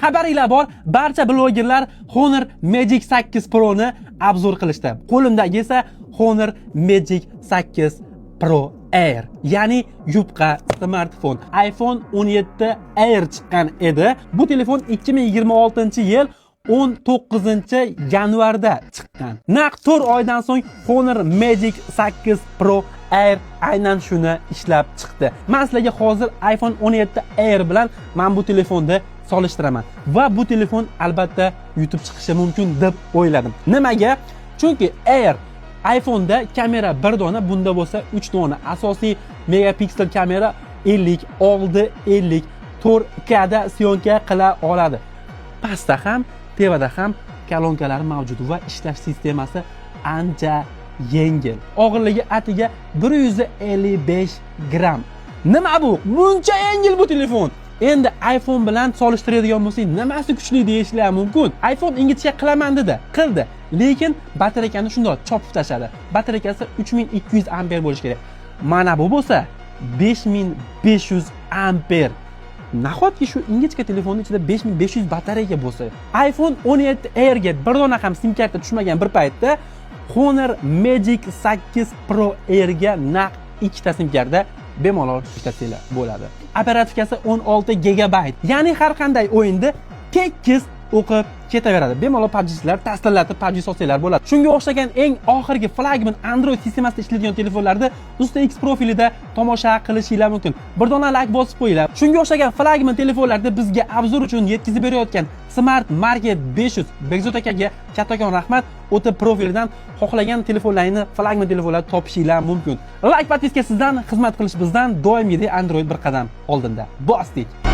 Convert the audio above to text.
Xabaringlar bor, barcha blogerlar Honor Magic 8 Pro ni obzor qilishdi. Qo'limdagi esa Honor Magic 8 Pro Air, ya'ni yupqa smartfon. iPhone 17 Air chiqqan edi. Bu telefon 2026-yil 19-yanvarda chiqqan. Naq 4 oydan so'ng Honor Magic 8 Pro Air aynan shuni ishlab chiqdi. Men sizlarga hozir iPhone 17 Air bilan bu telefonni solishtiraman va bu telefon albatta YouTube chiqishi mumkin deb o'yladim. Nimaga? Chunki Air iPhone'da kamera bir dona, bunda bo'lsa 3 dona. Asosiy megapiksel kamera 50, oldi 50, 4K da syomka qila oladi. Pastda ham, tevada ham kolonkalar mavjud va ishlash sistemasi ancha yengil. Og'irligi atiga 155 gram. Nima bu? Buncha yengil bu telefon. Endi iPhone bilan solishtiradigan bo'lsak, nimasi kuchli deyishlar mumkin. iPhone ingichka qilaman dedi, qildi. Lekin batareykani shundoq chopib tashladi. Batareykasi 3200 amper bo'lishi kerak. Mana bu bo'lsa 5500 amper. Nahotki shu ingichka telefonning ichida 5500 batareyka bo'lsa, iPhone 17 Air ga bir dona ham SIM karta tushmagan bir paytda Honor Magic 8 Pro Air ga naq ikkita SIM karta bemalol ishlatsanglar bo'ladi. Operativkasi 16 GB, ya'ni har qanday o'yinda tekis o'qib ketaveradi. Bemalol PUBG'chilar tasdirlatib PUBG solsanglar bo'ladi. Shunga o'xshagan eng oxirgi flagman Android sistemasida ishlaydigan telefonlarda UstaX profilida tomosha qilishinglar mumkin. Bir dona like bosib qo'yinglar. Shunga o'xshagan flagman telefonlarda bizga obzor uchun yetkazib berayotgan Smart Market 500 Bekzod akaga kattakon rahmat. O'ta profilidan xohlagan telefonlarni, flagman telefonlarni topishinglar mumkin. Like, podpiska sizdan, xizmat qilish bizdan. Doimgidek Android bir qadam oldinda. Bosdik.